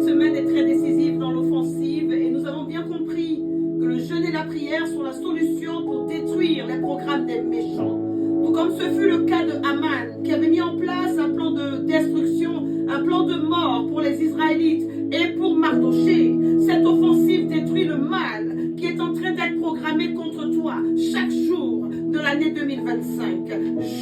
Cette semaine est très décisive dans l'offensive et nous avons bien compris que le jeûne et la prière sont la solution pour détruire les programmes des méchants. Tout comme ce fut le cas de Haman qui avait mis en place un plan de destruction, un plan de mort pour les Israélites et pour Mardoché. Cette offensive détruit le mal qui est en train d'être programmé contre toi chaque jour de l'année 2025.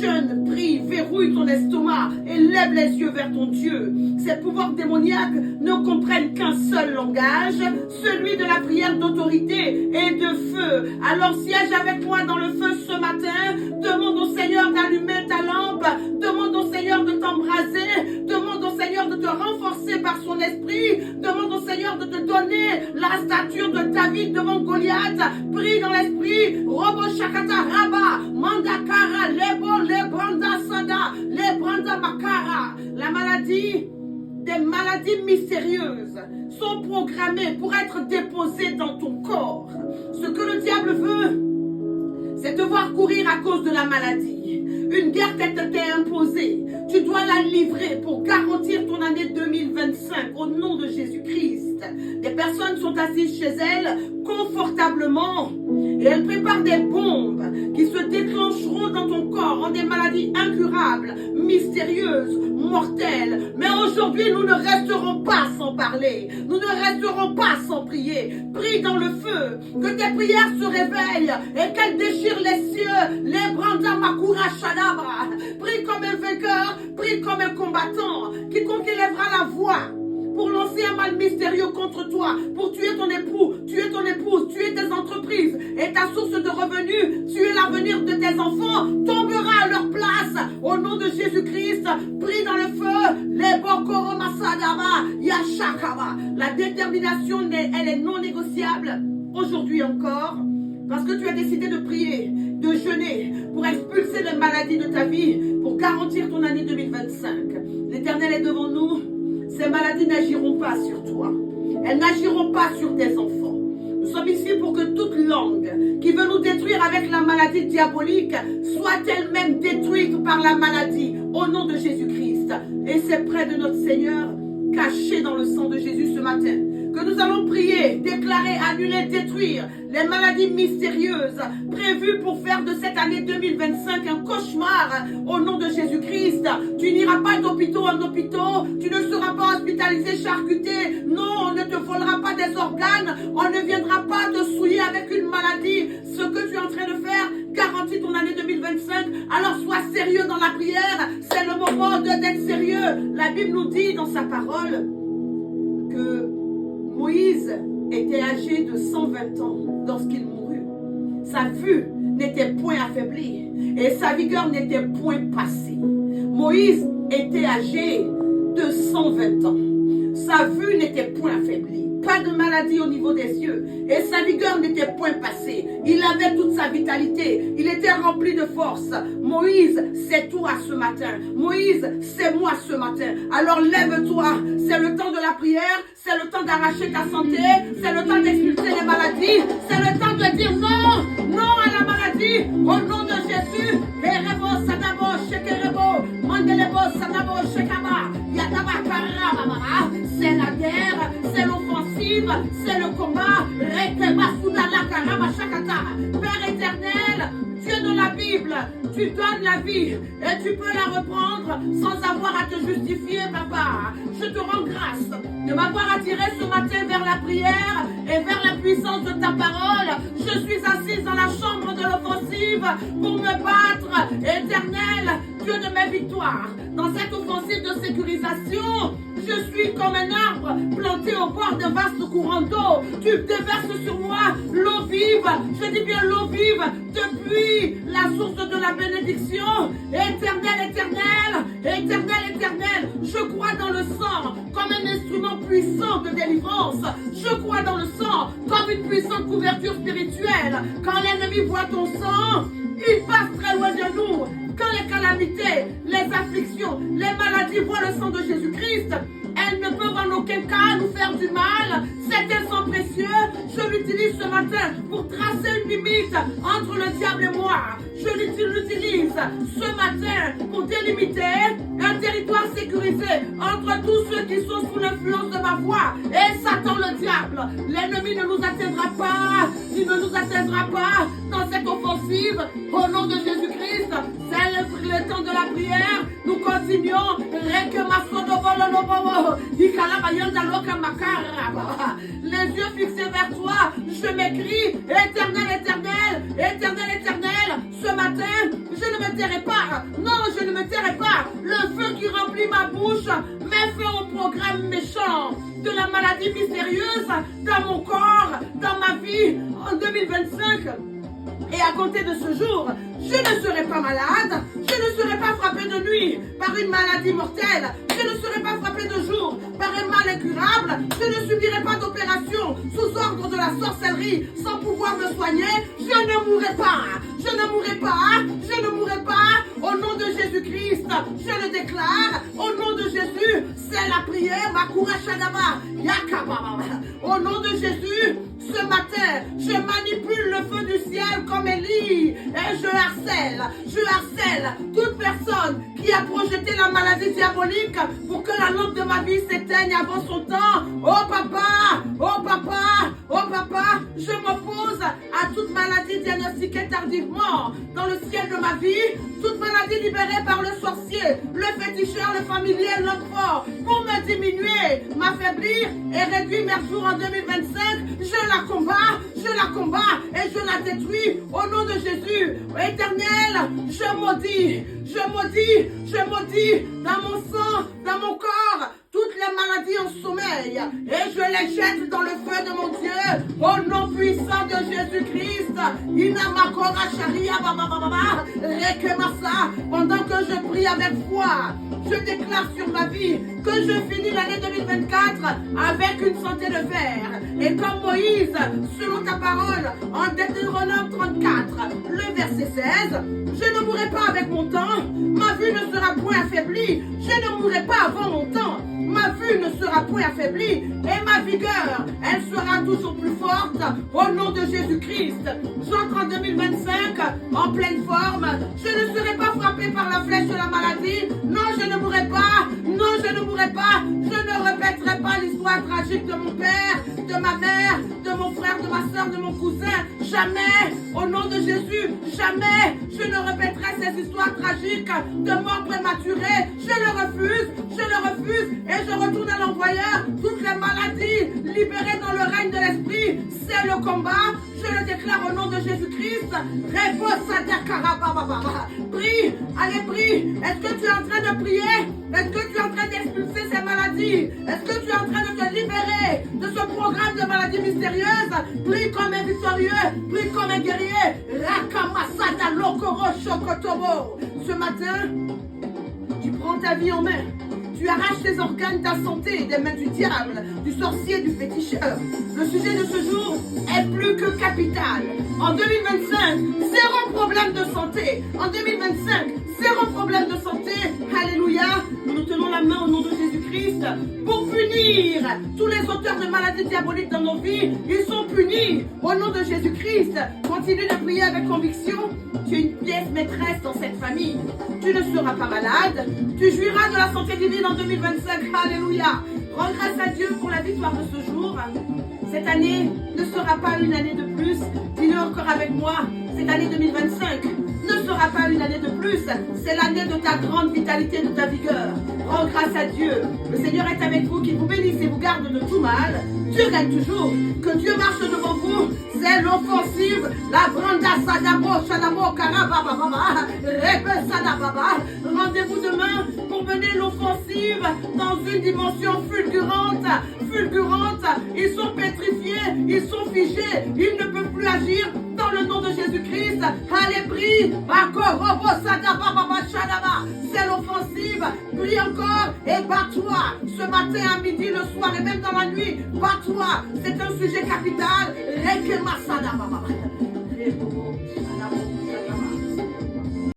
Jeûne, prie, verrouille ton estomac et lève les yeux vers ton Dieu. Ces pouvoirs démoniaques ne comprennent qu'un seul langage, celui de la prière d'autorité et de feu. Alors siège avec moi dans le feu ce matin. Demande au Seigneur d'allumer ta lampe. Demande au Seigneur de t'embraser. Demande au Seigneur de te renforcer par son esprit. Demande au Seigneur de te donner la stature de David devant Goliath. Prie dans l'esprit. Robo Shakata Rabba, Mandakara, Lebo, Lebranda Sada, Lebranda Makara. La maladie, des maladies mystérieuses sont programmées pour être déposées dans ton corps. Ce que le diable veut, c'est te voir courir à cause de la maladie. Une guerre t'a été imposée. Tu dois la livrer pour garantir ton année 2025 au nom de Jésus-Christ. Des personnes sont assises chez elles confortablement et elles préparent des bombes qui se déclencheront dans ton corps en des maladies incurables, mystérieuses, mortelles. Mais aujourd'hui, nous ne resterons pas sans parler. Nous ne resterons pas sans prier. Prie dans le feu, que tes prières se réveillent et qu'elles déchirent les cieux. Les branda makura shadabra. Prie comme un vainqueur, prie comme un combattant. Quiconque élèvera la voix pour lancer un mal mystérieux contre toi, pour tuer ton époux, tuer ton épouse, tuer tes entreprises et ta source de revenus, tuer l'avenir de tes enfants, tombera à leur place. Au nom de Jésus-Christ, prie dans le feu. Les Bokoro Masadama, Yashakaba. La détermination, elle est non négociable aujourd'hui encore, parce que tu as décidé de prier, de jeûner, pour expulser les maladies de ta vie, pour garantir ton année 2025. L'Éternel est devant nous. Ces maladies n'agiront pas sur toi. Elles n'agiront pas sur tes enfants. Nous sommes ici pour que toute langue qui veut nous détruire avec la maladie diabolique soit elle-même détruite par la maladie au nom de Jésus-Christ. Et c'est près de notre Seigneur, caché dans le sang de Jésus ce matin, que nous allons prier, déclarer, annuler, détruire les maladies mystérieuses prévues pour faire de cette année 2025 un cauchemar au nom de Jésus-Christ. Tu n'iras pas d'hôpitaux en hôpitaux, tu ne seras pas hospitalisé, charcuté. Non, on ne te volera pas des organes, on ne viendra pas te souiller avec une maladie. Ce que tu es en train de faire garantit ton année 2025. Alors sois sérieux dans la prière, c'est le moment d'être sérieux. La Bible nous dit dans sa parole que Moïse était âgé de 120 ans lorsqu'il mourut. Sa vue n'était point affaiblie et sa vigueur n'était point passée. Moïse était âgé de 120 ans. Sa vue n'était point affaiblie. Pas de maladie au niveau des yeux. Et sa vigueur n'était point passée. Il avait toute sa vitalité. Il était rempli de force. Moïse, c'est toi ce matin. Moïse, c'est moi ce matin. Alors lève-toi. C'est le temps de la prière. C'est le temps d'arracher ta santé. C'est le temps d'expulser les maladies. C'est le temps de dire non. Non à la maladie. Au nom de Jésus. Herebo, Sadabo, Shekerebo. Mandelebo, Sadabo, Shekaba. Yadaba, Karababa. C'est la guerre. C'est l'offensive. C'est le combat. Rekeba, Soudala, Karaba, Shakata. Père éternel, Dieu de la Bible, tu donnes la vie et tu peux la reprendre sans avoir à te justifier, papa. Je te rends grâce de m'avoir attiré ce matin vers la prière et vers la puissance de ta parole. Je suis assise dans la chambre de l'offensive pour me battre. Éternel, Dieu de mes victoires, dans cette offensive de sécurisation, je suis comme un arbre planté au bord de vastes courants d'eau. Tu déverses sur moi l'eau vive, je dis bien l'eau vive, depuis la source de la bénédiction. Éternel, éternel, éternel, éternel, je crois dans le sang comme un instrument puissant de délivrance. Je crois dans le sang comme une puissante couverture spirituelle. Quand l'ennemi voit ton sang, il passe très loin de nous. Quand les calamités, les afflictions, les maladies voient le sang de Jésus-Christ, elles ne peuvent en aucun cas nous faire du mal. C'est un sang précieux. Je l'utilise ce matin pour tracer une limite entre le diable et moi. je l'utilise ce matin pour délimiter un territoire sécurisé entre tous ceux qui sont sous l'influence de ma voix. Et Satan le diable, l'ennemi ne nous atteindra pas, il ne nous atteindra pas dans cette offensive. Au nom de Jésus-Christ, c'est le temps de la prière. Nous continuons. Les yeux fixés vers toi, je m'écris, Éternel, Éternel, Éternel, Éternel. Ce matin, je ne me tairai pas. Non, je ne me tairai pas. Le feu qui remplit ma bouche met fin au programme méchant de la maladie mystérieuse dans mon corps, dans ma vie en 2025. Et à compter de ce jour, je ne serai pas malade, je ne serai pas frappé de nuit par une maladie mortelle, je ne serai pas frappé de jour par un mal incurable, je ne subirai pas d'opération sous ordre de la sorcellerie sans pouvoir me soigner, je ne mourrai pas, je ne mourrai pas, je ne mourrai pas, au nom de Jésus-Christ, je le déclare, au nom de Jésus, c'est la prière, Makura Shadaba, Yakababa, au nom de Jésus. Ce matin, je manipule le feu du ciel comme Élie et je harcèle toute personne qui a projeté la maladie diabolique pour que la lampe de ma vie s'éteigne avant son temps. Oh papa, oh papa, oh papa, je m'oppose à toute maladie diagnostiquée tardivement dans le ciel de ma vie, toute maladie libérée par le sorcier, le féticheur, le familier, l'enfant, pour me diminuer, m'affaiblir et réduire mes jours en 2025. Je la combats et je la détruis au nom de Jésus. Éternel, je maudis dans mon sang, dans mon corps, toutes les maladies en sommeil et je les jette dans le feu de mon Dieu au nom puissant de Jésus-Christ. Pendant que je prie avec foi, je déclare sur ma vie que je finis l'année 2024 avec une santé de fer. Et comme Moïse, selon ta parole, en Deutéronome 34, le verset 16, je ne mourrai pas avec mon temps, ma vue ne sera point affaiblie, je ne mourrai pas avant mon temps. Ma vue ne sera point affaiblie et ma vigueur, elle sera toujours plus forte au nom de Jésus-Christ. J'entre en 2025 en pleine forme. Je ne serai pas frappé par la flèche de la maladie. Non, je ne mourrai pas. Non, je ne mourrai pas. Je ne répéterai pas l'histoire tragique de mon père, de ma mère, de mon frère, de ma soeur, de mon cousin. Jamais, au nom de Jésus, jamais je ne répéterai ces histoires tragiques de mort prématurée. Je le refuse et je retourne à l'envoyeur. Toutes les maladies libérées dans le règne de l'esprit, c'est le combat. Je le déclare au nom de Jésus-Christ. Prie, allez prie. Est-ce que tu es en train de prier? Est-ce que tu es en train d'expulser ces maladies? Est-ce que tu es en train de te libérer de ce programme de maladies mystérieuses? Prie comme un victorieux, prie comme un guerrier. Ce matin, tu prends ta vie en main. Tu arraches tes organes, ta santé des mains du diable, du sorcier, du féticheur. Le sujet de ce jour est plus que capital. En 2025, zéro problème de santé. En 2025, zéro problème de santé. Alléluia. Nous nous tenons la main au nom de Jésus-Christ pour punir tous les auteurs de maladies diaboliques dans nos vies. Ils sont punis au nom de Jésus-Christ. Continue de prier avec conviction. Tu es une pièce maîtresse dans cette famille. Tu ne seras pas malade. Tu jouiras de la santé divine en 2025. Alléluia. Rends grâce à Dieu pour la victoire de ce jour. Cette année ne sera pas une année de plus. Dis-le encore avec moi. Cette année 2025 ne sera pas une année de plus. C'est l'année de ta grande vitalité, de ta vigueur. Rends grâce à Dieu. Le Seigneur est avec vous, qu'il vous bénisse et vous garde de tout mal. Dieu règne toujours. Que Dieu marche devant vous. C'est l'offensive. La branda sadabo, shadabo, karababa, rebe sadababa. Rendez-vous demain pour mener l'offensive dans une dimension fulgurante. Ils sont pétrifiés, ils sont figés, ils ne peuvent plus agir dans le nom de Jésus-Christ. Allez, prie. C'est l'offensive. Prie encore et bats-toi. Ce matin, à midi, le soir et même dans la nuit, bats-toi. C'est un sujet capital.